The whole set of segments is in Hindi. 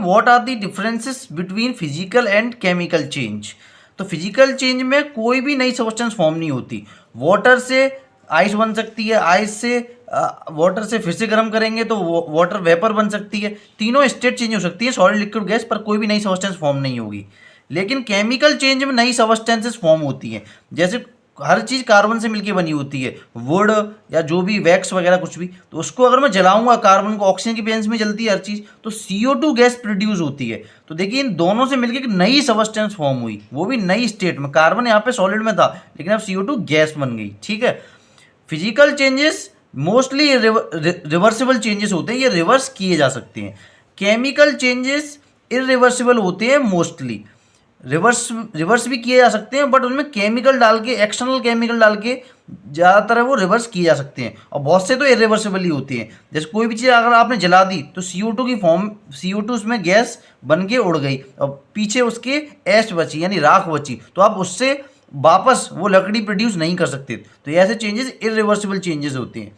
What are the differences between physical and chemical change. तो फिजिकल चेंज में कोई भी नई सब्सटेंस फॉर्म नहीं होती। वाटर से आइस बन सकती है, आइस से वाटर से फिर से गर्म करेंगे तो वाटर वेपर बन सकती है, तीनों स्टेट चेंज हो सकती है, सॉलिड लिक्विड गैस, पर कोई भी नई सब्सटेंस फॉर्म नहीं होगी। लेकिन केमिकल चेंज में नई सब्सटेंसेस फॉर्म होती हैं। जैसे हर चीज़ कार्बन से मिलके बनी होती है, वुड या जो भी वैक्स वगैरह कुछ भी, तो उसको अगर मैं जलाऊंगा, कार्बन को ऑक्सीजन की प्रेजेंस में जलती है हर चीज़, तो CO2 गैस प्रोड्यूस होती है। तो देखिए इन दोनों से मिलकर एक नई सब्सटेंस फॉर्म हुई, वो भी नई स्टेट में। कार्बन यहाँ पे सॉलिड में था लेकिन अब CO2 गैस बन गई। ठीक है। Physical changes mostly reversible changes होते हैं, ये रिवर्स किए जा सकते हैं। केमिकल चेंजेस इरिवर्सिबल होते हैं मोस्टली, रिवर्स भी किए जा सकते हैं, बट उनमें केमिकल डाल के, एक्सटर्नल केमिकल डाल के ज़्यादातर है वो रिवर्स किए जा सकते हैं, और बहुत से तो इरिवर्सिबल ही होती हैं। जैसे कोई भी चीज़ अगर आपने जला दी तो CO2 की फॉर्म, CO2 उसमें गैस बन के उड़ गई और पीछे उसके ऐश बची यानी राख बची, तो आप उससे वापस वो लकड़ी प्रोड्यूस नहीं कर सकते। तो ऐसे चेंजेस इरिवर्सिबल चेंजेस होते हैं।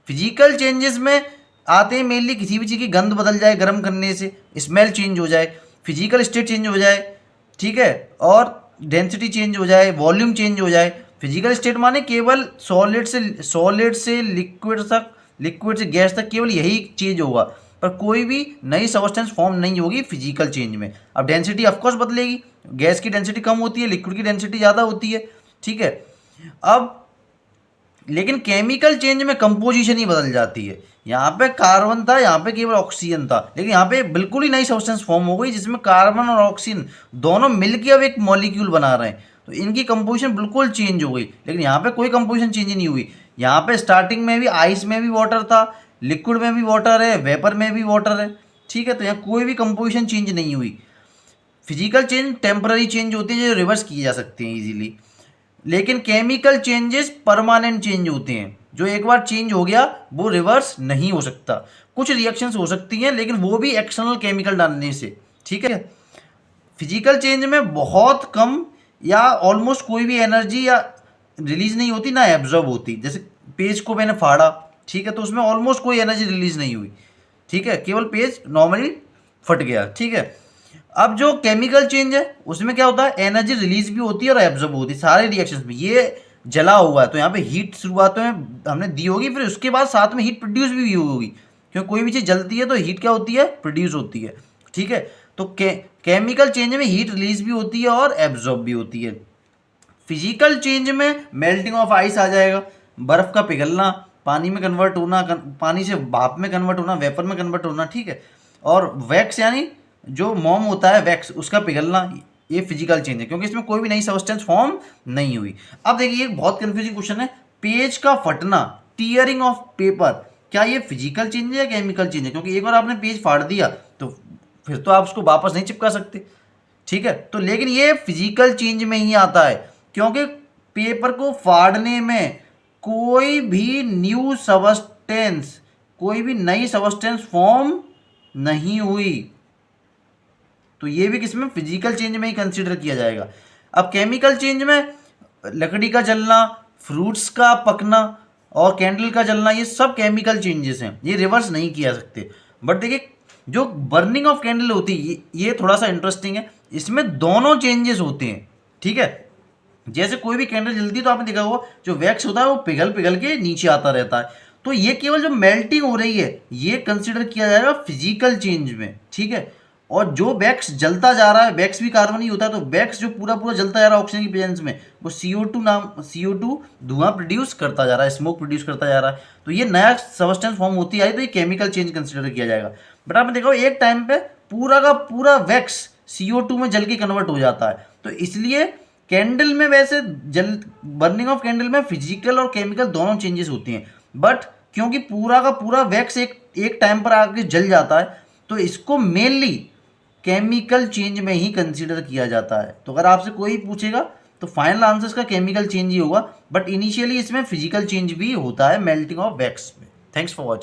फिजिकल चेंजेस में आते हैं मेनली किसी भी चीज़ की गंध बदल जाए गर्म करने से, स्मेल चेंज हो जाए, फिजिकल स्टेट चेंज हो जाए, ठीक है, और डेंसिटी चेंज हो जाए, वॉल्यूम चेंज हो जाए। फिजिकल स्टेट माने केवल सॉलिड से लिक्विड तक, लिक्विड से गैस तक, केवल यही चेंज होगा, पर कोई भी नई सब्सटेंस फॉर्म नहीं होगी फिजिकल चेंज में। अब डेंसिटी ऑफकोर्स बदलेगी, गैस की डेंसिटी कम होती है, लिक्विड की डेंसिटी ज़्यादा होती है। ठीक है। अब लेकिन केमिकल चेंज में कंपोजिशन ही बदल जाती है। यहाँ पे कार्बन था, यहाँ पे केवल ऑक्सीजन था, लेकिन यहाँ पे बिल्कुल ही नई सब्सटेंस फॉर्म हो गई जिसमें कार्बन और ऑक्सीजन दोनों मिलकर अब एक मॉलिक्यूल बना रहे हैं। तो इनकी कंपोजिशन बिल्कुल चेंज हो गई, लेकिन यहाँ पे कोई कंपोजिशन चेंज नहीं हुई। यहाँ पे स्टार्टिंग में भी आइस में भी वाटर था, लिक्विड में भी वाटर है, वेपर में भी वाटर है। ठीक है। तो यहाँ कोई भी कंपोजिशन चेंज नहीं हुई। फिजिकल चेंज टेम्पररी चेंज होती है जो रिवर्स किए जा सकते हैं इजीली, लेकिन केमिकल चेंजेस परमानेंट चेंज होते हैं, जो एक बार चेंज हो गया वो रिवर्स नहीं हो सकता। कुछ रिएक्शंस हो सकती हैं लेकिन वो भी एक्सटर्नल केमिकल डालने से। ठीक है। फिजिकल चेंज में बहुत कम या ऑलमोस्ट कोई भी एनर्जी या रिलीज नहीं होती, ना एब्जॉर्ब होती। जैसे पेज को मैंने फाड़ा, ठीक है, तो उसमें ऑलमोस्ट कोई एनर्जी रिलीज नहीं हुई। ठीक है, केवल पेज नॉर्मली फट गया। ठीक है। अब जो केमिकल चेंज है उसमें क्या होता है, एनर्जी रिलीज भी होती है और एब्जॉर्ब होती है सारे रिएक्शंस में। ये जला हुआ है तो यहाँ पे हीट शुरुआत में हमने दी होगी, फिर उसके बाद साथ में हीट प्रोड्यूस भी हुई होगी, क्योंकि कोई भी चीज़ जलती है तो हीट क्या होती है, प्रोड्यूस होती है। ठीक है। तो केमिकल चेंज में हीट रिलीज भी होती है और एब्जॉर्ब भी होती है। फिजिकल चेंज में मेल्टिंग ऑफ आइस आ जाएगा, बर्फ का पिघलना, पानी में कन्वर्ट होना, पानी से भाप में कन्वर्ट होना, वेपर में कन्वर्ट होना। ठीक है। और वैक्स यानी जो मोम होता है वैक्स, उसका पिघलना, ये फिजिकल चेंज है, क्योंकि इसमें कोई भी नई सब्सटेंस फॉर्म नहीं हुई। अब देखिए एक बहुत कंफ्यूजिंग क्वेश्चन है, पेज का फटना, टीयरिंग ऑफ पेपर, क्या ये फिजिकल चेंज है या केमिकल चेंज है? क्योंकि एक बार आपने पेज फाड़ दिया तो फिर तो आप उसको वापस नहीं चिपका सकते। ठीक है। तो लेकिन ये फिजिकल चेंज में ही आता है, क्योंकि पेपर को फाड़ने में कोई भी न्यू सबस्टेंस, कोई भी नई सबस्टेंस फॉर्म नहीं हुई, तो ये भी किसमें, फिजिकल चेंज में ही कंसीडर किया जाएगा। अब केमिकल चेंज में लकड़ी का जलना, फ्रूट्स का पकना और कैंडल का जलना, ये सब केमिकल चेंजेस हैं, ये रिवर्स नहीं किया सकते। बट देखिए जो बर्निंग ऑफ कैंडल होती है ये थोड़ा सा इंटरेस्टिंग है, इसमें दोनों चेंजेस होते हैं। ठीक है। जैसे कोई भी कैंडल जलती है तो आपने देखा होगा जो वैक्स होता है वो पिघल पिघल के नीचे आता रहता है, तो ये केवल जो मेल्टिंग हो रही है ये कंसिडर किया जाएगा फिजिकल चेंज में। ठीक है। और जो वैक्स जलता जा रहा है, वैक्स भी कार्बन ही होता है, तो वैक्स जो पूरा पूरा जलता जा रहा है ऑक्सीजन की प्रेजेंस में, वो CO2 धुआं प्रोड्यूस करता जा रहा है, स्मोक प्रोड्यूस करता जा रहा है, तो ये नया सबस्टेंस फॉर्म होती है, तो ये केमिकल चेंज कंसिडर किया जाएगा। बट आपने देखा एक टाइम पे पूरा का पूरा वैक्स CO2 में जल के कन्वर्ट हो जाता है, तो इसलिए कैंडल में वैसे बर्निंग ऑफ कैंडल में फिजिकल और केमिकल दोनों चेंजेस होती हैं, बट क्योंकि पूरा का पूरा वैक्स एक टाइम पर आके जल जाता है, तो इसको मेनली केमिकल चेंज में ही कंसीडर किया जाता है। तो अगर आपसे कोई पूछेगा तो फाइनल आंसर इसका केमिकल चेंज ही होगा, बट इनिशियली इसमें फिजिकल चेंज भी होता है मेल्टिंग ऑफ वैक्स में। Thanks for watching.